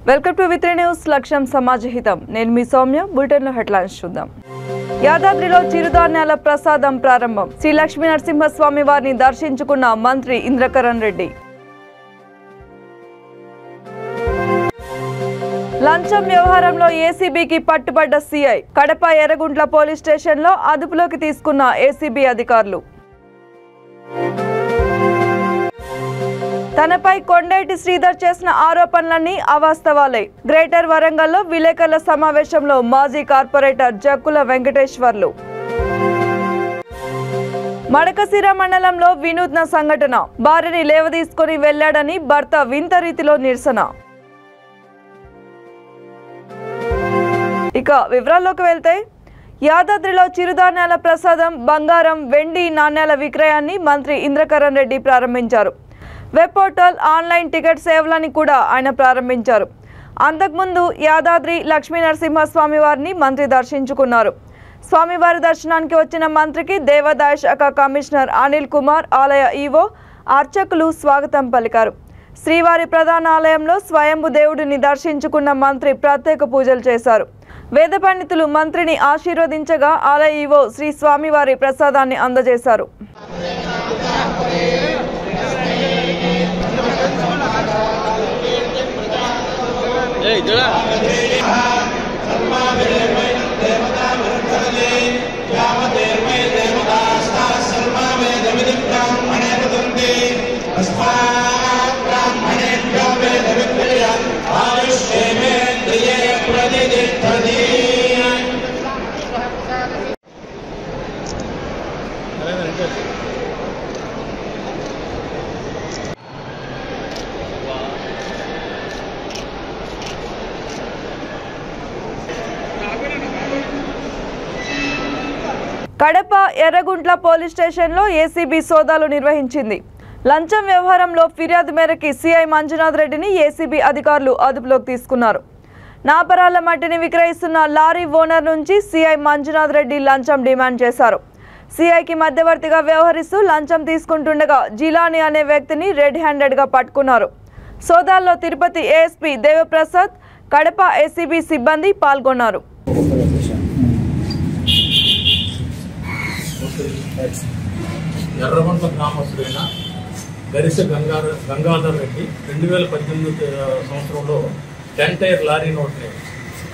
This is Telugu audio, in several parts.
వెల్కమ్ టు విత్రి న్యూస్ లక్ష్యం సమాజహితం. నేను మీ సౌమ్య. బులెటిన్లో హెడ్లైన్స్ చూద్దాం. యాదాద్రిలో చిరుధాన్యాల ప్రసాదం ప్రారంభం. శ్రీ లక్ష్మీ నరసింహస్వామి వారిని దర్శించుకున్న మంత్రి ఇంద్రకరణ్ రెడ్డి. లంచం వ్యవహారంలో ఏసీబీకి పట్టుబడ్డ సీఐ. కడప ఎర్రగుంట్ల పోలీస్ స్టేషన్లో అదుపులోకి తీసుకున్న ఏసీబీ అధికారులు. తనపై కొండేటి శ్రీధర్ చేసిన ఆరోపణలన్నీ అవాస్తవాలే. గ్రేటర్ వరంగల్లో విలేకరుల సమావేశంలో మాజీ కార్పొరేటర్ జక్కుల వెంకటేశ్వర్లు. మడకశిర మండలంలో వినూత్న సంఘటన. భార్యని లేవదీసుకొని వెళ్లాడని భర్త వింత రీతిలో నిరసన. ఇక వివరాల్లోకి వెళ్తే, యాదాద్రిలో చిరుధాన్యాల ప్రసాదం, బంగారం, వెండి నాణ్యాల విక్రయాన్ని మంత్రి ఇంద్రకరణ్ రెడ్డి ప్రారంభించారు. వెబ్ పోర్టల్, ఆన్లైన్ టికెట్ సేవలని కూడా ఆయన ప్రారంభించారు. అంతకుముందు యాదాద్రి లక్ష్మీ నరసింహస్వామి వారిని మంత్రి దర్శించుకున్నారు. స్వామివారి దర్శనానికి వచ్చిన మంత్రికి దేవాదాయ శాఖ కమిషనర్ అనిల్ కుమార్, ఆలయ ఈవో, అర్చకులు స్వాగతం పలికారు. శ్రీవారి ప్రధాన ఆలయంలో స్వయంభు దేవుడిని దర్శించుకున్న మంత్రి ప్రత్యేక పూజలు చేశారు. వేద పండితులు మంత్రిని ఆశీర్వదించగా ఆలయ ఈవో శ్రీ స్వామివారి ప్రసాదాన్ని అందజేశారు. కడప ఎర్రగుంట్ల పోలీస్ స్టేషన్లో ఏసీబీ సోదాలు నిర్వహించింది. లంచం వ్యవహారంలో ఫిర్యాదు మేరకు సీఐ మంజునాథ్ రెడ్డిని ఏసీబీ అధికారులు అదుపులోకి తీసుకున్నారు. నాపరాల మట్టిని విక్రయిస్తున్న లారీ ఓనర్ నుంచి సీఐ మంజునాథ్ రెడ్డి లంచం డిమాండ్ చేశారు. సీఐకి మధ్యవర్తిగా వ్యవహరిస్తూ లంచం తీసుకుంటుండగా జిలానీ అనే వ్యక్తిని రెడ్ హ్యాండెడ్గా పట్టుకున్నారు. సోదాల్లో తిరుపతి ఏఎస్పీ దేవప్రసాద్, కడప ఏసీబీ సిబ్బంది పాల్గొన్నారు. ఎర్రగుంట్ల గ్రామస్తుడైన గరిసె గంగాధర్ రెడ్డి 2018 సంవత్సరంలో 10 టైర్ లారీ నోట్ని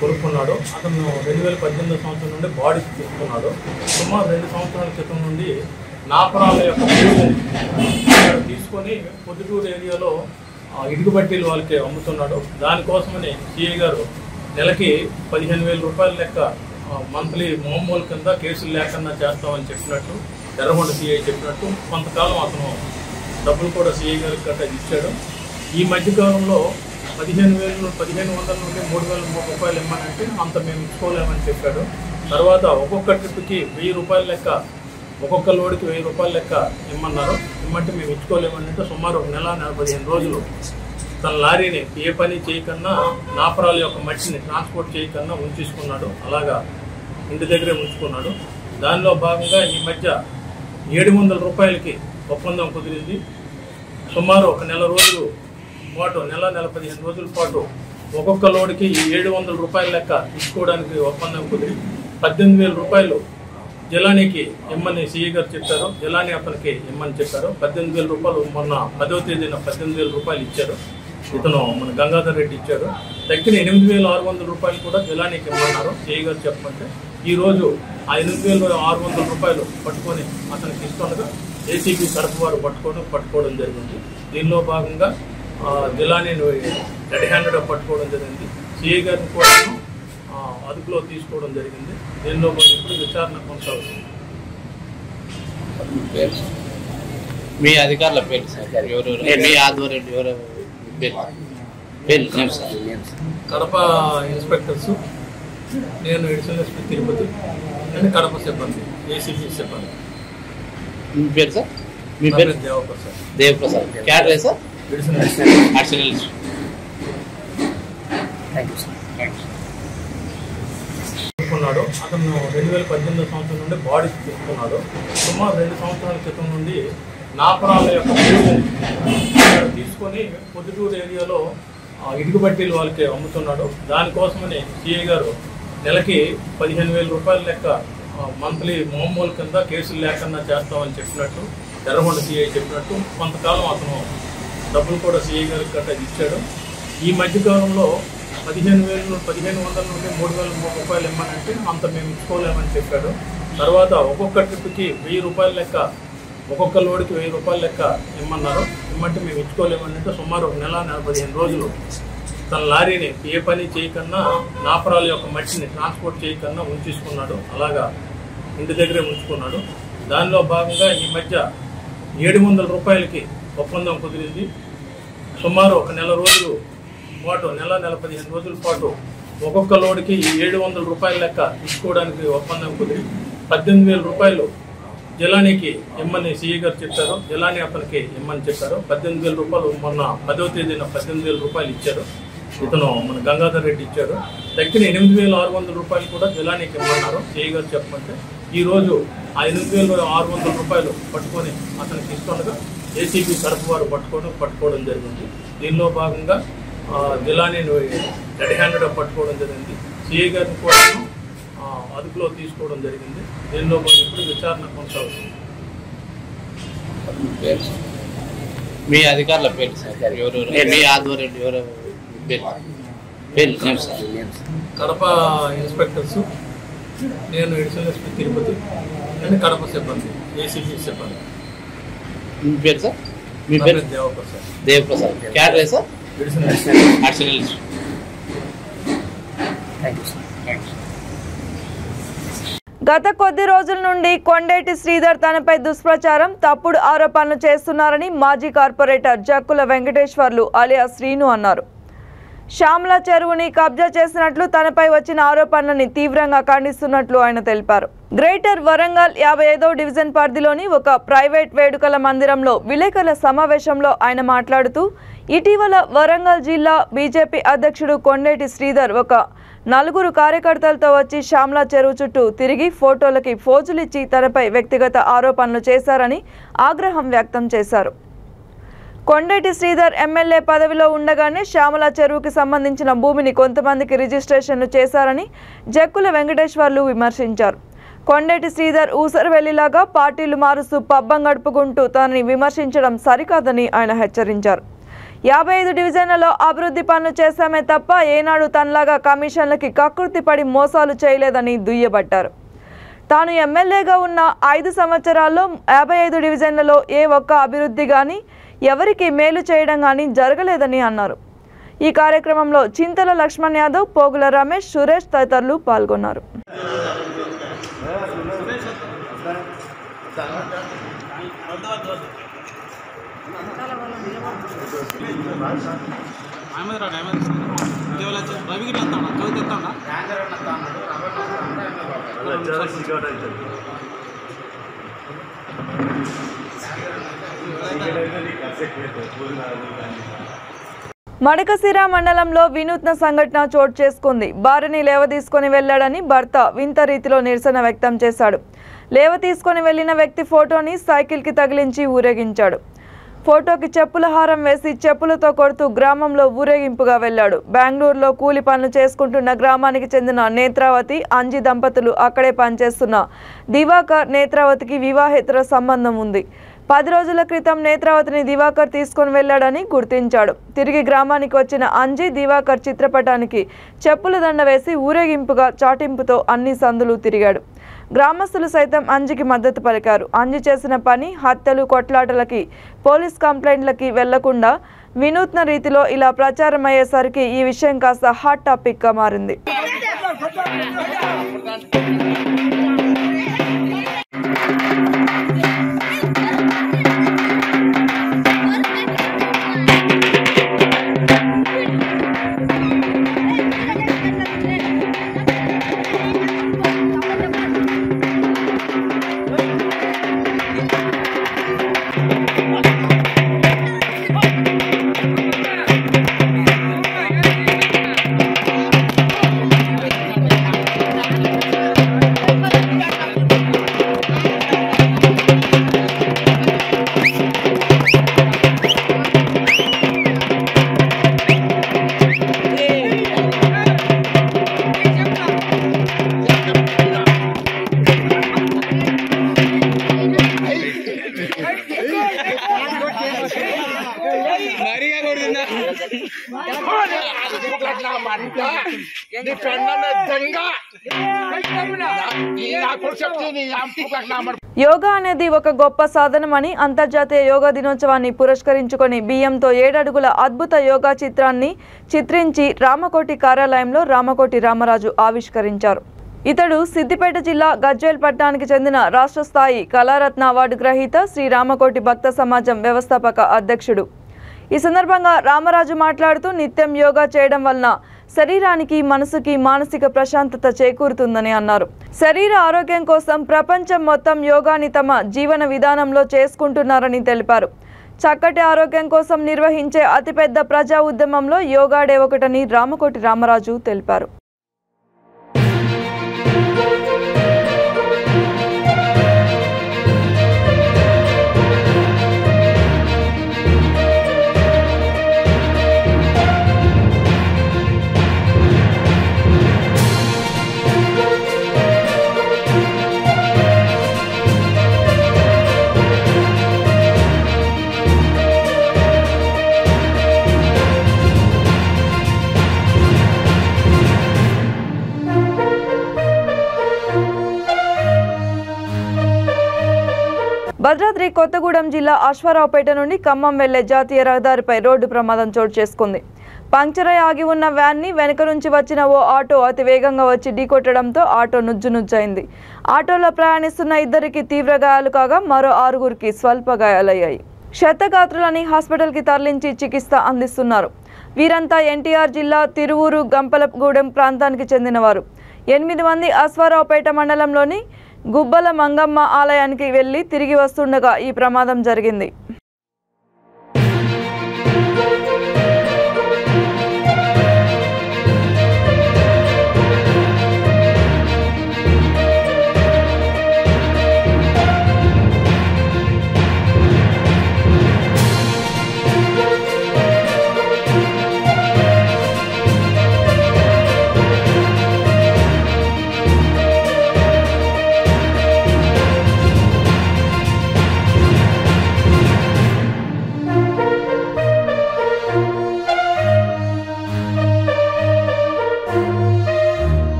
కొనుక్కున్నాడు. అతను 2018 సంవత్సరం నుండి బాడీకి తీసుకున్నాడు. సుమారు 2 సంవత్సరాల క్రితం నుండి నాపరాల యొక్క తీసుకొని పొద్దుటూరు ఏరియాలో ఇటుక బట్టీలు వాళ్ళకి అమ్ముతున్నాడు. దానికోసమని సిఐ గారు నెలకి 15,000 రూపాయల లెక్క మంత్లీ మామూలు కింద కేసులు లేకుండా చేస్తామని చెప్పినట్టు ఎర్రగొండ సిఐ చెప్పినట్టు కొంతకాలం అతను డబ్బులు కూడా సిఐ గారికి గట్రా ఇచ్చాడు. ఈ మధ్యకాలంలో 15,100 నుండి 3,000 రూపాయలు ఇమ్మనంటే అంత మేము ఇచ్చుకోలేమని చెప్పాడు. తర్వాత ఒక్కొక్క ట్రిప్కి 1,000 రూపాయల లెక్క, ఒక్కొక్క లోడ్కి 1,000 రూపాయల లెక్క ఇమ్మన్నారు. ఇమ్మంటే మేము ఇచ్చుకోలేమనంటే సుమారు 1 నెల 15 రోజులు తన లారీని ఏ పని చేయకన్నా నాపరాల యొక్క మట్టిని ట్రాన్స్పోర్ట్ చేయకన్నా ఉంచేసుకున్నాడు. అలాగా ఇంటి దగ్గరే ఉంచుకున్నాడు. దానిలో భాగంగా ఈ మధ్య 700 రూపాయలకి ఒప్పందం కుదిరింది. సుమారు 1 నెల రోజులు పాటు, నెల 15 రోజుల పాటు ఒక్కొక్క లోడ్కి 700 రూపాయల లెక్క ఇచ్చుకోవడానికి ఒప్పందం కుదిరి 18,000 రూపాయలు జిలానీకి ఇమ్మని సిఐ గారు చెప్పారు. జిలానీ అతనికి ఇమ్మని చెప్పారు. 18,000 రూపాయలు మొన్న 10వ తేదీన 18,000 రూపాయలు ఇచ్చారు. ఇతను మన గంగాధర్ రెడ్డి ఇచ్చాడు. తగ్గిన 8,600 రూపాయలు కూడా జిలానీకి ఇమ్మన్నారు సిఐ గారు చెప్పమంటే. ఈరోజు ఆ 8,600 రూపాయలు పట్టుకొని అతనికి ఇస్తుండగా ఏసీబీ కడప వారు పట్టుకోవడం జరిగింది. దీనిలో భాగంగా జిలానీని రెడ్ హ్యాండెడ్గా పట్టుకోవడం జరిగింది. సిఐ గారిని కూడా అదుపులో తీసుకోవడం జరిగింది. దీనిలో ఇప్పుడు విచారణ కొనసాగుతుంది. మీ అధికారుల పేరు సార్, ఎవరు మీ ఆధ్వర్యం, ఎవరు పేరు? కడప ఇన్స్పెక్టర్స్, నేను additional SP Tirupati and Kadapa సిబ్బంది, ఏసీబీ సిబ్బంది. మీ పేరు సార్? మీ పేరు దేవప్రసాద్. క్యాడరే సార్? ఎడిషనల్. తీసుకున్నాడు. అతను 2018 సంవత్సరం నుండి బాడీకి తీసుకున్నాడు. సుమారు 2 సంవత్సరాల క్రితం నుండి నాపరాల యొక్క తీసుకొని పొద్దుటూరు ఏరియాలో ఇటుక బట్టీలు వాళ్ళకి అమ్ముతున్నాడు. దానికోసమని సిఐ గారు నెలకి 15,000 రూపాయల లెక్క మంత్లీ మామూలు కింద కేసులు లేకుండా చేస్తామని చెప్పినట్టు ఎర్రగొండ సిఐ చెప్పినట్టు కొంతకాలం అతను డబ్బులు కూడా సిఐ గారికి గట్రా ఇచ్చాడు. ఈ మధ్యకాలంలో 15,100 నుండి 3,000 రూపాయలు ఇమ్మనంటే అంత మేము ఇచ్చుకోలేమని చెప్పాడు. తర్వాత ఒక్కొక్క ట్రిప్కి 1,000 రూపాయల లెక్క, ఒక్కొక్క లోడ్కి 1,000 రూపాయల లెక్క ఇమ్మన్నారు. ఇమ్మంటే మేము ఇచ్చుకోలేమనంటే సుమారు 1 నెల 15 రోజులు తన లారీని ఏ పని చేయకన్నా నాపరాల యొక్క మట్టిని ట్రాన్స్పోర్ట్ చేయకన్నా ఉంచేసుకున్నాడు. అలాగా ఇంటి దగ్గరే ఉంచుకున్నాడు. దానిలో భాగంగా ఈ మధ్య 700 రూపాయలకి ఒప్పందం కుదిరింది. సుమారు 1 నెల రోజులు పాటు, నెల 15 రోజుల పాటు ఒక్కొక్క లోడ్కి 700 రూపాయల లెక్క ఇచ్చుకోవడానికి ఒప్పందం కుదిరి 18,000 రూపాయలు జిలానీకి ఇమ్మని సిఐ గారు చెప్పారు. జిలానీ అతనికి ఇమ్మని చెప్పారు. 18,000 రూపాయలు మొన్న 10వ తేదీన 18,000 రూపాయలు ఇచ్చారు. ఇతను మన గంగాధర్ రెడ్డి ఇచ్చాడు. తగ్గిన 8,600 రూపాయలు కూడా జిలానీకి ఇమ్మన్నారు సిఐ గారు చెప్పమంటే. ఈరోజు ఆ 8,600 రూపాయలు పట్టుకొని అతనికి ఇస్తుండగా ఏసీబీ తరఫు వారు పట్టుకోవడం జరిగింది. దీనిలో భాగంగా జిలానీని రెడ్ హ్యాండెడ్గా పట్టుకోవడం జరిగింది. సిఐ గారిని కూడా అదుపులో తీసుకోవడం జరిగింది. దీనిలో ఇప్పుడు విచారణ కొనసాగుతుంది. మీ అధికారుల పేరు సార్, ఎవరు మీ ఆధ్వర్యంలో ఎవరు పేరు? కడప ఇన్స్పెక్టర్స్, నేను additional SP Tirupati and Kadapa సిబ్బంది, ఏసీబీ సిబ్బంది. మీ పేరు సార్? మీ పేరు దేవప్రసాద్. క్యాడరే సార్? ఎడిషనల్. గత కొద్ది రోజుల నుండి కొండేటి శ్రీధర్ తనపై దుష్ప్రచారం, తప్పుడు ఆరోపణలు చేస్తున్నారని మాజీ కార్పొరేటర్ జక్కుల వెంకటేశ్వర్లు అలియా శ్రీను అన్నారు. శ్యామల చెరువుని కబ్జా చేసినట్లు తనపై వచ్చిన ఆరోపణలని తీవ్రంగా ఖండిస్తున్నట్లు ఆయన తెలిపారు. గ్రేటర్ వరంగల్ 55వ డివిజన్ పరిధిలోని ఒక ప్రైవేట్ వేడుకల మందిరంలో విలేకరుల సమావేశంలో ఆయన మాట్లాడుతూ, ఇటీవల వరంగల్ జిల్లా బీజేపీ అధ్యక్షుడు కొండేటి శ్రీధర్ ఒక 4 కార్యకర్తలతో వచ్చి శ్యామల చెరువు చుట్టూ తిరిగి ఫోటోలకి ఫోజులిచ్చి తనపై వ్యక్తిగత ఆరోపణలు చేశారని ఆగ్రహం వ్యక్తం చేశారు. కొండేటి శ్రీధర్ ఎమ్మెల్యే పదవిలో ఉండగానే శ్యామల చెరువుకి సంబంధించిన భూమిని కొంతమందికి రిజిస్ట్రేషన్లు చేశారని జక్కుల వెంకటేశ్వర్లు విమర్శించారు. కొండేటి శ్రీధర్ ఊసరవెల్లిలాగా పార్టీలు మారుస్తూ పబ్బం గడుపుకుంటూ తనని విమర్శించడం సరికాదని ఆయన హెచ్చరించారు. 55 డివిజన్లలో అభివృద్ధి పనులు చేశామే తప్ప ఏనాడు తనలాగా కమిషన్లకి కకృతి పడి మోసాలు చేయలేదని దుయ్యబట్టారు. తాను ఎమ్మెల్యేగా ఉన్న 5 సంవత్సరాల్లో 55 డివిజన్లలో ఏ ఒక్క అభివృద్ధి కానీ ఎవరికి మేలు చేయడం కానీ జరగలేదని అన్నారు. ఈ కార్యక్రమంలో చింతల లక్ష్మణ్ యాదవ్, పోగుల రమేష్, సురేష్ తదితరులు పాల్గొన్నారు. మడకశిర మండలంలో వినూత్న సంఘటన చోటు చేసుకుంది. భార్యని లేవ తీసుకొని వెళ్లాడని భర్త వింత రీతిలో నిరసన వ్యక్తం చేశాడు. లేవ తీసుకొని వెళ్లిన వ్యక్తి ఫోటోని సైకిల్కి తగిలించి ఊరేగించాడు. ఫోటోకి చెప్పుల హారం వేసి చెప్పులతో కొడుతూ గ్రామంలో ఊరేగింపుగా వెళ్లాడు. బెంగళూరులో కూలి పనులు చేసుకుంటున్న గ్రామానికి చెందిన నేత్రావతి, అంజి దంపతులు అక్కడే పనిచేస్తున్న దివాకర్, నేత్రావతికి వివాహేతర సంబంధం ఉంది. 10 రోజుల క్రితం నేత్రావతిని దివాకర్ తీసుకొని వెళ్లాడని గుర్తించాడు. తిరిగి గ్రామానికి వచ్చిన అంజి దివాకర్ చిత్రపటానికి చెప్పుల దండ వేసి ఊరేగింపుగా చాటింపుతో అన్ని సందులు తిరిగాడు. గ్రామస్తులు సైతం అంజికి మద్దతు పలికారు. అంజి చేసిన పని హత్యలు, కొట్లాటలకి, పోలీస్ కంప్లైంట్లకి వెళ్లకుండా వినూత్న రీతిలో ఇలా ప్రచారం అయ్యేసరికి ఈ విషయం కాస్త హాట్ టాపిక్ గా మారింది. యోగా అనేది ఒక గొప్ప సాధనమని అంతర్జాతీయ యోగా దినోత్సవాన్ని పురస్కరించుకొని బియ్యంతో 7 అడుగుల అద్భుత యోగా చిత్రాన్ని చిత్రించి రామకోటి కార్యాలయంలో రామకోటి రామరాజు ఆవిష్కరించారు. ఇతడు సిద్దిపేట జిల్లా గజ్వేల్ పట్టణానికి చెందిన రాష్ట్ర స్థాయి కళారత్న అవార్డు గ్రహీత శ్రీ రామకోటి భక్త సమాజం వ్యవస్థాపక అధ్యక్షుడు. ఈ సందర్భంగా రామరాజు మాట్లాడుతూ నిత్యం యోగా చేయడం వలన శరీరానికి మనసుకి మానసిక ప్రశాంతత చేకూరుతుందని అన్నారు. శరీర ఆరోగ్యం కోసం ప్రపంచం మొత్తం యోగాని తమ జీవన విధానంలో చేసుకుంటున్నారని తెలిపారు. చక్కటి ఆరోగ్యం కోసం నిర్వహించే అతిపెద్ద ప్రజా ఉద్యమంలో యోగా డే ఒకటని రామకోటి రామరాజు తెలిపారు. భద్రాద్రి కొత్తగూడెం జిల్లా అశ్వారావుపేట నుండి ఖమ్మం వెళ్లే జాతీయ రహదారిపై రోడ్డు ప్రమాదం చోటు చేసుకుంది. పంక్చర్ అయి ఆగి ఉన్న వ్యాన్ని వెనుక నుంచి వచ్చిన ఓ ఆటో అతి వేగంగా వచ్చి ఢీకొట్టడంతో ఆటో నుజ్జునుజ్జైంది. ఆటోలో ప్రయాణిస్తున్న 2కి తీవ్ర గాయాలు కాగా మరో 6గురికి స్వల్ప గాయాలయ్యాయి. క్షతగాత్రులని హాస్పిటల్కి తరలించి చికిత్స అందిస్తున్నారు. వీరంతా ఎన్టీఆర్ జిల్లా తిరువూరు గంపలగూడెం ప్రాంతానికి చెందినవారు. 8 మంది అశ్వారావుపేట మండలంలోని గుబ్బల మంగమ్మ ఆలయానికి వెళ్లి తిరిగి వస్తుండగా ఈ ప్రమాదం జరిగింది.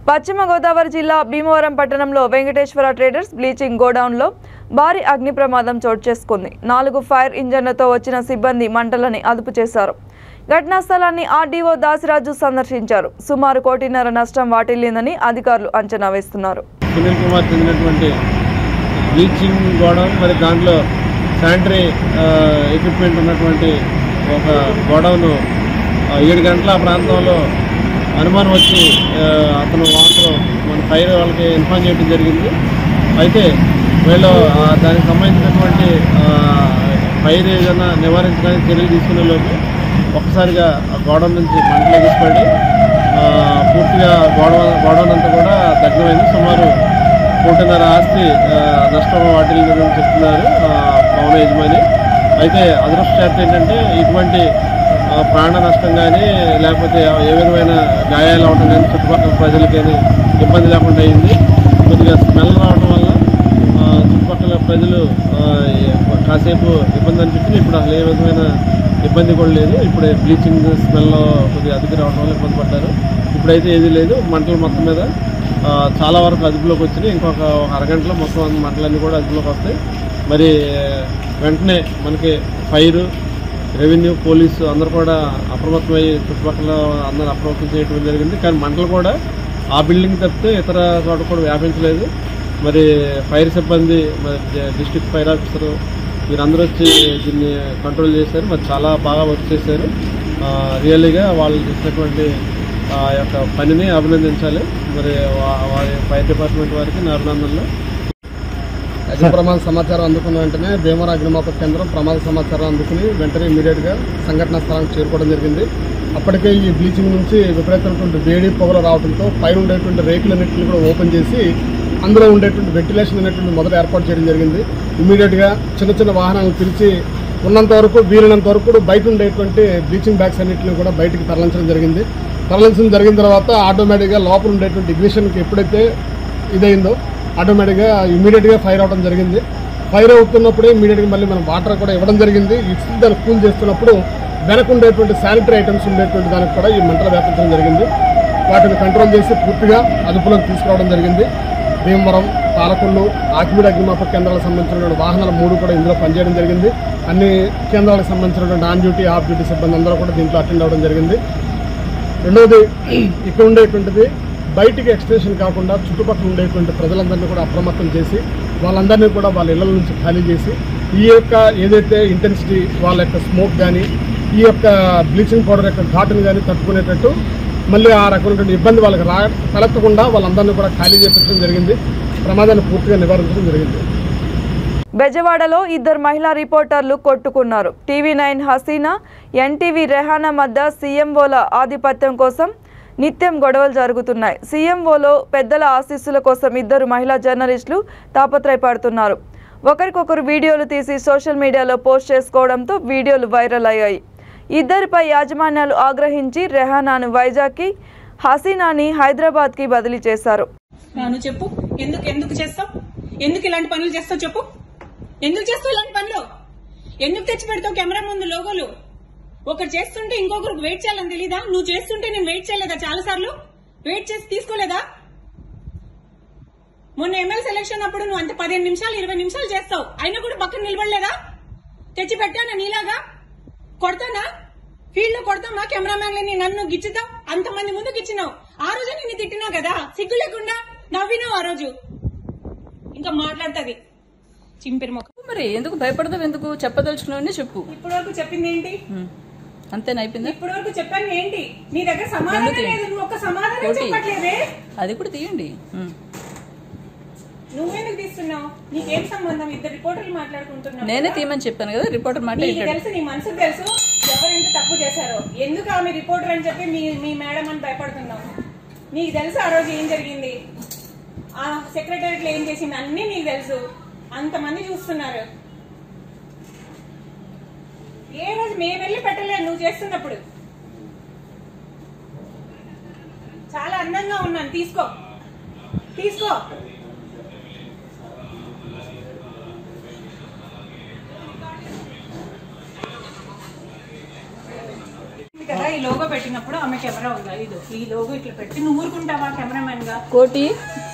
పశ్చిమ గోదావరి జిల్లా భీమవరం పట్టణంలో వెంకటేశ్వర ట్రేడర్స్ బ్లీచింగ్ గోడౌన్లో భారీ అగ్ని ప్రమాదం చోటు చేసుకుంది. 4 ఫైర్ ఇంజన్లతో వచ్చిన సిబ్బంది మంటలని అదుపు చేశారు. ఘటనా స్థలాన్ని ఆర్డీఓ దాసిరాజు సందర్శించారు. సుమారు 1.5 కోటి నష్టం వాటిల్లిందని అధికారులు అంచనా వేస్తున్నారు. సునీల్ కుమార్ చెందినటువంటి బ్లీచింగ్ గోడౌన్ మరి దాంట్లో శానిటరీ ఎక్విప్మెంట్ ఉన్నటువంటి ఒక గోడౌన్ 7 గంటల ప్రాంతంలో అనుమానం వచ్చి అతను వాటర్ మన ఫైర్ వాళ్ళకి ఇన్ఫార్మ్ చేయడం జరిగింది. అయితే వీళ్ళు దానికి సంబంధించినటువంటి ఫైర్ ఏదైనా నివారించడానికి చర్యలు తీసుకునే లోపు ఒక్కసారిగా గోడౌన్ నుంచి మంటలు ఎగిసిపడి పూర్తిగా గోడౌన్ అంతా కూడా దగ్ధమైంది. సుమారు 1.5 ఆస్తి నష్టం వాటిల్ని చెప్తున్నారు భవన యజమాని. అయితే అదృష్టశాత్తు ఏంటంటే ఇటువంటి ప్రాణ నష్టం కానీ లేకపోతే ఏ విధమైన గాయాలు అవడం కానీ చుట్టుపక్కల ప్రజలకి కానీ ఇబ్బంది లేకుండా అయింది. కొద్దిగా స్మెల్ రావడం వల్ల చుట్టుపక్కల ప్రజలు కాసేపు ఇబ్బంది అనిపించింది. ఇప్పుడు అసలు ఏ విధమైన ఇబ్బంది కూడా లేదు. ఇప్పుడు బ్లీచింగ్ స్మెల్లో కొద్దిగా అదుపు రావడం వల్ల ఇబ్బంది పడ్డారు. ఇప్పుడైతే ఏది లేదు. మంటలు మొత్తం మీద చాలా వరకు అదుపులోకి వచ్చినాయి. ఇంకొక అరగంటలో మొత్తం మంటలన్నీ కూడా అదుపులోకి వస్తాయి. మరి వెంటనే మనకి ఫైరు, రెవెన్యూ, పోలీసు అందరూ కూడా అప్రమత్తమై చుట్టుపక్కల అందరూ అప్రమత్తం చేయడం జరిగింది. కానీ మంటలు కూడా ఆ బిల్డింగ్ తప్పితే ఇతర చోట కూడా వ్యాపించలేదు. మరి ఫైర్ సిబ్బంది, మరి డిస్ట్రిక్ట్ ఫైర్ ఆఫీసరు వీరందరూ వచ్చి దీన్ని కంట్రోల్ చేశారు. మరి చాలా బాగా వర్క్ చేశారు. రియల్లీగా వాళ్ళు చేసినటువంటి యొక్క పనిని అభినందించాలి. మరి వారి ఫైర్ డిపార్ట్మెంట్ వారికి నా అభినందనలు. అగ్ని ప్రమాద సమాచారం అందుకున్న వెంటనే భీమవరం అగ్నిమాపక కేంద్రం ప్రమాద సమాచారం అందుకుని వెంటనే ఇమీడియట్గా సంఘటనా స్థలానికి చేరుకోవడం జరిగింది. అప్పటికే ఈ బ్లీచింగ్ నుంచి విపరీతమైనటువంటి వేడి పొగలు రావడంతో పైన ఉండేటువంటి రేకులన్నింటినీ కూడా ఓపెన్ చేసి అందులో ఉండేటువంటి వెంటిలేషన్ అనేటువంటి మొదట ఏర్పాటు చేయడం జరిగింది. ఇమీడియట్గా చిన్న చిన్న వాహనాలను పిలిచి ఉన్నంత వరకు వీలైనంత వరకు బయట ఉండేటువంటి బ్లీచింగ్ బ్యాగ్స్ అన్నింటినీ కూడా బయటికి తరలించడం జరిగింది. తరలించడం జరిగిన తర్వాత ఆటోమేటిక్గా లోపల ఉండేటువంటి ఇగ్నిషన్కి ఎప్పుడైతే ఇదైందో ఆటోమేటిక్గా ఇమీడియట్గా ఫైర్ అవడం జరిగింది. ఫైర్ అవుతున్నప్పుడే ఇమీడియట్గా మళ్ళీ మనం వాటర్ కూడా ఇవ్వడం జరిగింది. ఇచ్చి దాన్ని కూల్ చేస్తున్నప్పుడు వెనక ఉండేటువంటి శానిటరీ ఐటమ్స్ ఉండేటువంటి దానికి కూడా ఈ మంటలు వ్యాపించడం జరిగింది. వాటిని కంట్రోల్ చేసి పూర్తిగా అదుపులోకి తీసుకురావడం జరిగింది. భీమవరం, పాలకొల్లు, ఆకివీడు అగ్నిమాపక కేంద్రాలకు సంబంధించినటువంటి వాహనాలు 3 కూడా ఇందులో పనిచేయడం జరిగింది. అన్ని కేంద్రాలకు సంబంధించినటువంటి ఆన్ డ్యూటీ, ఆఫ్ డ్యూటీ సిబ్బంది అందరూ కూడా దీంట్లో అటెండ్ అవ్వడం జరిగింది. రెండవది, ఇక్కడ ఉండేటువంటిది బయటికి ఎక్స్టెన్షన్ కాకుండా చుట్టుపక్కల ఉండేటువంటి ప్రజలందరినీ కూడా అప్రమత్తం చేసి వాళ్ళందరినీ కూడా వాళ్ళ ఇళ్ల నుంచి ఖాళీ చేసి ఈ యొక్క ఏదైతే ఇంటెన్సిటీ వాళ్ళ యొక్క స్మోక్ కానీ ఈ యొక్క బ్లీచింగ్ పౌడర్ యొక్క ఘాటును కానీ తట్టుకునేటట్టు మళ్ళీ ఆ రకమైనటువంటి ఇబ్బంది వాళ్ళకి తలెత్తకుండా వాళ్ళందరినీ కూడా ఖాళీ చేయించడం జరిగింది. ప్రమాదాన్ని పూర్తిగా నివారించడం జరిగింది. బెజవాడలో 2 మహిళా రిపోర్టర్లు కొట్టుకున్నారు. టీవీ9 హసీనా, ఎన్టీవీ రెహానా మధ్య సీఎంఓల ఆధిపత్యం కోసం నిత్యం గొడవలు జరుగుతున్నాయి. సీఎంఓలో పెద్దల ఆశీస్సుల కోసం 2 మహిళా జర్నలిస్టులు తాపత్రయపడుతున్నారు. ఒకరికొకరు వీడియోలు తీసి సోషల్ మీడియాలో పోస్ట్ చేసుకోవడంతో వీడియోలు వైరల్ అయ్యాయి. ఇద్దరిపై యాజమాన్యాలు ఆగ్రహించి రెహానాను వైజాగ్కి, హసీనాని హైదరాబాద్కి బదిలీ చేశారు. చెప్పు, ఎందుకు చేస్తావు? ఎందుకు ఇలాంటి పనులు చేస్తావు? చెప్పు, ఎందుకు చేస్తావు ఇలాంటి పనులు? ఎందుకు తెచ్చి పెడతావు కెమెరా ముందు లోగోలు? ఒకరు చేస్తుంటే ఇంకొకరికి వెయిట్ చేయాలని తెలీదా? నువ్వు చేస్తుంటే నేను వెయిట్ చేయలేదా? చాలా సార్లు వెయిట్ చేసి తీసుకోలేదా? మొన్న ఎమ్మెల్యే సెలక్షన్ అప్పుడు నువ్వు అంతే 15 నిమిషాలు 20 నిమిషాలు చేస్తావు, అయినా కూడా పక్కన నిలబడలేదా? తెచ్చి పెట్టానా? నీలాగా కొడతానా? ఫీల్డ్ లో కొడతామా? కెమెరామ్యాన్లని నన్ను గిచ్చుతావు? అంతమంది ముందు గిచ్చినావు. ఆ రోజు నిన్ను తిట్టినా కదా, సిగ్గు లేకుండా నవ్వినావు. ఆ రోజు ఇంకా మాట్లాడుతుంది చింపిరి మొక్క. మరి ఎందుకు భయపడతావు? ఎందుకు చెప్పదలుచుకున్నావు? చెప్పు. ఇప్పటి వరకు చెప్పింది ఏంటి? అంతేనా అయిపోయింది? ఇప్పటి వరకు చెప్పాను ఏంటి? నీ దగ్గర సమాధానం లేదు. నువ్వు ఒక సమాధానం చెప్పట్లేదే. అది కూడా తీయండి. నువ్వెందుకు తీస్తున్నావు? నీకేం సంబంధం? 2 రిపోర్టర్లు మాట్లాడుకుంటున్నావు. నేనే తీయమని చెప్పాను కదా. రిపోర్టర్ మాట్లాడు. తెలుసు, నీ మనసుకు తెలుసు ఎవరు ఎంత తప్పు చేశారో. ఎందుకు ఆమె రిపోర్టర్ అని చెప్పి మీ మేడం అని భయపడుతున్నావు? నీకు తెలుసు ఆ రోజు ఏం జరిగింది, ఆ సెక్రటరియట్ లో ఏం చేసింది, అన్ని నీకు తెలుసు. అంతమంది చూస్తున్నారు. ఏ రోజు మేము వెళ్ళి పెట్టలేదు నువ్వు చేస్తున్నప్పుడు. చాలా అందంగా ఉన్నాను, తీసుకో. కదా ఈ లోగో పెట్టినప్పుడు ఆమె కెమెరా ఉందా? ఇదో ఈ లోగో ఇట్లా పెట్టి నువ్వు ఊరుకుంటావా? కెమెరామెన్ గా కోటి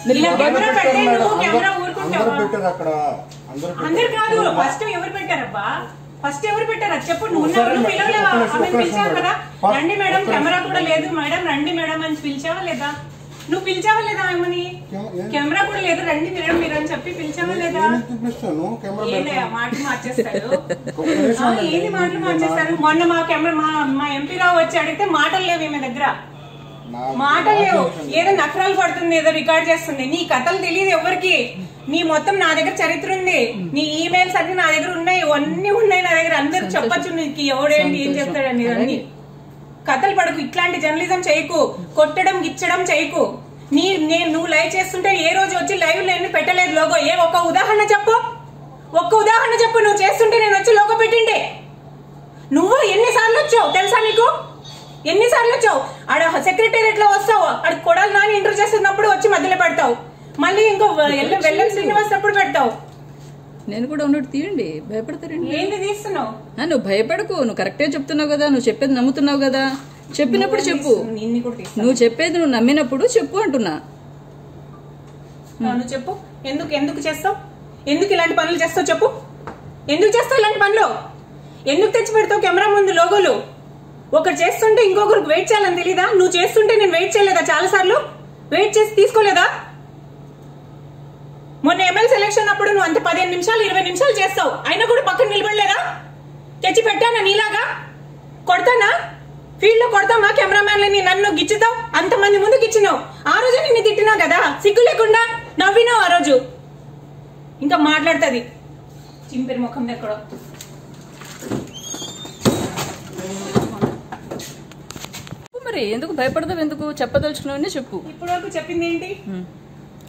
కెమెరా పెట్టి నువ్వు కెమెరా ఊరుకుంటావా? అందరు కాదు. ఫస్ట్ ఎవరు పెట్టారబ్బా? ఫస్ట్ ఎవరు పెట్టారు అది చెప్పు. నువ్వు పిలవలేవా? ఆమె పిలిచావు కదా, రండి మేడం, కెమెరా కూడా లేదు మేడం, రండి మేడం అని పిలిచావా లేదా? నువ్వు పిలిచావా లేదా? ఆమెని కెమెరా కూడా లేదు, రండి మేడం మీరు అని చెప్పి పిలిచావా లేదా? మాటలు మార్చేస్తారు. ఏంది మాటలు మార్చేస్తారు? మొన్న మా ఎంపీ రావు వచ్చి అడిగితే మాటలు లేవు ఈమె దగ్గర. మాటలు లేవు. ఏదో నకరాలు పడుతుంది, ఏదో రికార్డ్ చేస్తుంది. నీ కథలు తెలియదు ఎవరికి. నీ మొత్తం నా దగ్గర చరిత్ర ఉంది. నీ ఈమెయిల్స్ అన్ని నా దగ్గర ఉన్నాయి, అన్ని ఉన్నాయి నా దగ్గర. అందరూ చెప్పొచ్చు నీకు ఎవడేంటి ఏం చేస్తాడని. అన్ని కథలు పడకు. ఇట్లాంటి జర్నలిజం చేయకు. కొట్టడం గిచ్చడం చేయకు. నువ్వు లైవ్ చేస్తుంటే ఏ రోజు వచ్చి లైవ్ నేను పెట్టలేదు లోగో. ఒక్క ఉదాహరణ చెప్పు. నువ్వు చేస్తుంటే నేను వచ్చి లోగో పెట్టిండే. నువ్వు ఎన్నిసార్లు వచ్చావు తెలుసా నీకు? ఎన్నిసార్లు వచ్చావు? ఆడ సెక్రటేరియట్ లో వస్తావు, ఆడ కొడాలి నాని ఇంటర్వ్యూ చేస్తున్నప్పుడు వచ్చి మధ్యలో పెడతావు. మళ్ళీ ఇంకో వెల్లం శ్రీనివాస్ అప్పుడు పెడతావు. నేను కూడా ఉన్నట్టు తీయండి. భయపడతారండి. ఏంది తీస్తున్నావు? నువ్వు భయపడకు. నువ్వు కరెక్టే చెప్తున్నావు కదా. నువ్వు చెప్పేది నమ్ముతున్నావు కదా. చెప్పినప్పుడు చెప్పు. నువ్వు చెప్పేది నువ్వు నమ్మినప్పుడు చెప్పు అంటున్నా. నువ్వు చెప్పు. ఎందుకు చేస్తావు? ఎందుకు ఇలాంటి పనులు చేస్తావు చెప్పు. ఎందుకు చేస్తావు ఇలాంటి పనులు? ఎందుకు తెచ్చి పెడతావు కెమెరా ముందు లోగోలు? ఒకరు చేస్తుంటే ఇంకొకరికి వెయిట్ చేయాలని తెలీదా? నువ్వు చేస్తుంటే నేను వెయిట్ చేయలేదా? చాలా సార్లు వెయిట్ చేసి తీసుకోలేదా? మొన్న ఎమ్మెల్యే సెలక్షన్ అప్పుడు నువ్వు అంత 15 నిమిషాలు 20 నిమిషాలు చేస్తావు, అయినా కూడా పక్కన నిలబడలేదా? తెచ్చి పెట్టానా నీలాగా? కొడతానా? ఫీల్డ్ లో కొడతామా కెమెరామ్యాన్లని? నన్ను గిచ్చుతావు, అంతమంది ముందు గిచ్చినావు. ఆ రోజు నిన్ను తిట్టినావు కదా, సిగ్గు లేకుండా నవ్వినావు ఆ రోజు. ఇంకా మాట్లాడుతుంది చింపిరి ముఖం ఎక్కడో. మరి ఎందుకు భయపడతావు? ఎందుకు చెప్పదలుచుకున్నావు చెప్పు. ఇప్పటి వరకు చెప్పింది ఏంటి?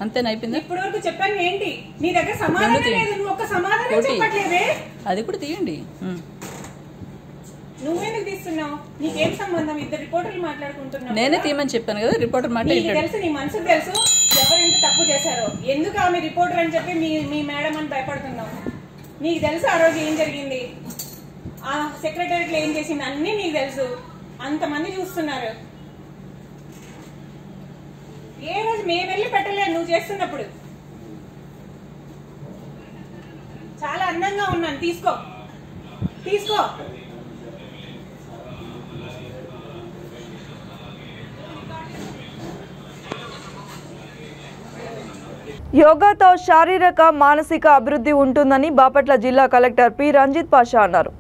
అంతేనా అయిపోయిందా? ఇప్పటి వరకు చెప్పాను ఏంటి? నీ దగ్గర సమాధానం లేదు. నువ్వు ఒక సమాధానం చెప్పట్లేదే. అది కూడా తీయండి. నువ్వెందుకు తీస్తున్నావు? నీకేం సంబంధం? ఇద్దరు రిపోర్టర్లు మాట్లాడుకుంటున్నావు. నేనే తీయమని చెప్పాను కదా. రిపోర్టర్ మాట తెలుసు, నీ మనసుకు తెలుసు ఎవరు ఎంత తప్పు చేశారో. ఎందుకు ఆమె రిపోర్టర్ అని చెప్పి మీ మేడం అని భయపడుతున్నావు? నీకు తెలుసు ఆ రోజు ఏం జరిగింది, ఆ సెక్రటరీలో ఏం చేసింది, అన్ని నీకు తెలుసు. అంతమంది చూస్తున్నారు. ఏ రోజు మేము వెళ్ళి పెట్టలేదు నువ్వు చేస్తున్నప్పుడు. చాలా అందంగా ఉన్నాను, తీసుకో. యోగాతో శారీరక మానసిక అభివృద్ధి ఉంటుందని బాపట్ల జిల్లా కలెక్టర్ పి రంజిత్ పాషా అన్నారు.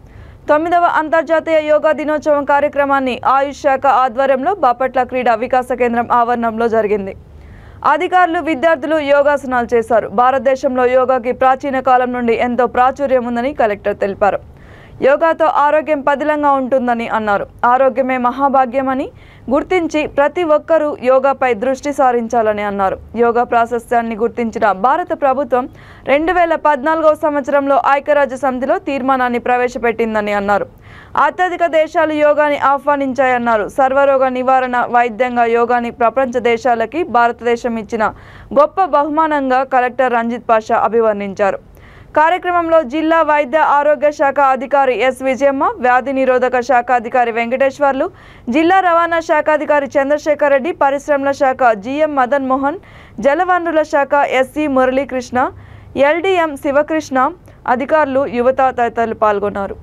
9వ అంతర్జాతీయ యోగా దినోత్సవం కార్యక్రమాన్ని ఆయుష్ శాఖ ఆధ్వర్యంలో బాపట్ల క్రీడా వికాస కేంద్రం ఆవరణంలో జరిగింది. అధికారులు, విద్యార్థులు యోగాసనాలు చేశారు. భారతదేశంలో యోగాకి ప్రాచీన కాలం నుండి ఎంతో ప్రాచుర్యం ఉందని కలెక్టర్ తెలిపారు. యోగాతో ఆరోగ్యం పదిలంగా ఉంటుందని అన్నారు. ఆరోగ్యమే మహాభాగ్యమని గుర్తించి ప్రతి ఒక్కరూ యోగాపై దృష్టి సారించాలని అన్నారు. యోగా ప్రాశస్త్యాన్ని గుర్తించిన భారత ప్రభుత్వం 2014వ సంవత్సరంలో ఐక్యరాజ్య సమితిలో తీర్మానాన్ని ప్రవేశపెట్టిందని అన్నారు. అత్యధిక దేశాలు యోగాని ఆహ్వానించాయన్నారు. సర్వరోగ నివారణ వైద్యంగా యోగాని ప్రపంచ దేశాలకి భారతదేశం ఇచ్చిన గొప్ప బహుమానంగా కలెక్టర్ రంజిత్ పాషా అభివర్ణించారు. కార్యక్రమంలో జిల్లా వైద్య ఆరోగ్య శాఖ అధికారి ఎస్ విజయమ్మ, వ్యాధి నిరోధక శాఖ అధికారి వెంకటేశ్వర్లు, జిల్లా రవాణా శాఖ అధికారి చంద్రశేఖర్ రెడ్డి, పరిశ్రమల శాఖ జిఎం మదన్ మోహన్, జలవనరుల శాఖ ఎస్సి మురళీకృష్ణ, ఎల్డిఎం శివకృష్ణ, అధికారులు, యువత తదితరులు పాల్గొన్నారు.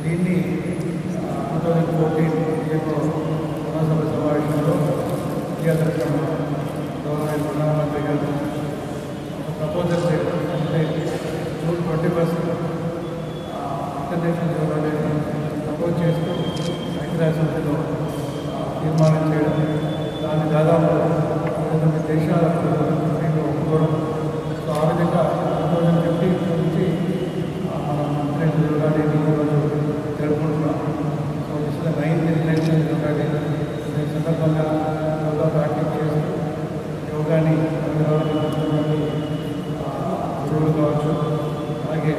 దీన్ని 2014 లోక్సభ సమావేశంలో గవర్నర్ ప్రధానమంత్రి గారు ప్రపోజల్ అంటే June 21 international yoga day propose చేస్తూ ఐక్యరాజ్యసమితిలో తీర్మానం చేయడం, దాన్ని దాదాపు 29 దేశాల ఒప్పుకోవడం. సో ఆ విధంగా 2015 నుంచి మనం ఇంటర్నేషనల్ యోగా డేని ఈరోజు జరుపుకుంటున్నాం. So this is the 9th international yoga day. ఈ సందర్భంగా యోగా ప్రాక్టీస్ చేస్తూ యోగాని నిర్వహిస్తున్నటువంటి గురువులు కావచ్చు, అలాగే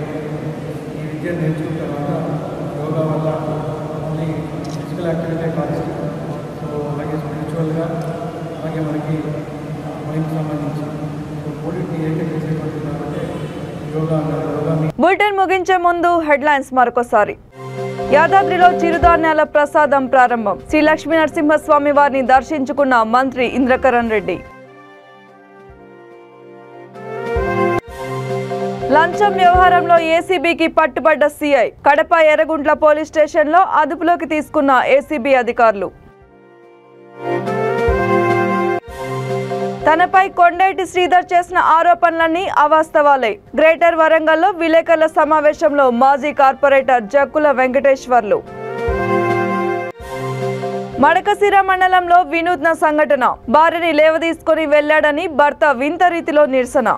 ఈ విద్యను నేర్చుకున్న తర్వాత యోగా వల్ల ఓన్లీ ఫిజికల్ యాక్టివిటీ కాదు, సో అలాగే స్పిరిచువల్గా, అలాగే మనకి మైండ్కి సంబంధించి మూడింటిని ఏకం చేసేటువంటి కాబట్టి యోగా బులెటిన్ ముగించే ముందు హెడ్లైన్స్ మరొకసారి. యాదాద్రిలో చిరుధాన్యాల ప్రసాదం ప్రారంభం. శ్రీ లక్ష్మీ నరసింహస్వామి వారిని దర్శించుకున్న మంత్రి ఇంద్రకరణ్ రెడ్డి. లంచం వ్యవహారంలో ఏసీబీకి పట్టుబడ్డ సీఐ. కడప ఎర్రగుంట్ల పోలీస్ స్టేషన్లో అదుపులోకి తీసుకున్న ఏసీబీ అధికారులు. తనపై కొండేటి శ్రీధర్ చేసిన ఆరోపణలన్నీ అవాస్తవాలే. గ్రేటర్ వరంగల్లో విలేకరుల సమావేశంలో మాజీ కార్పొరేటర్ జక్కుల వెంకటేశ్వర్లు. మడకశిర మండలంలో వినూత్న సంఘటన. భార్యని లేవదీసుకొని వెళ్లాడని భర్త వింత రీతిలో నిరసన.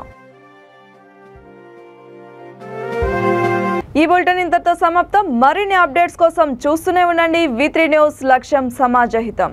ఈ బులెటిన్ ఇంతతో సమాప్తం. మరిన్ని అప్డేట్స్ కోసం చూస్తూనే ఉండండి V3 న్యూస్. లక్ష్యం సమాజహితం.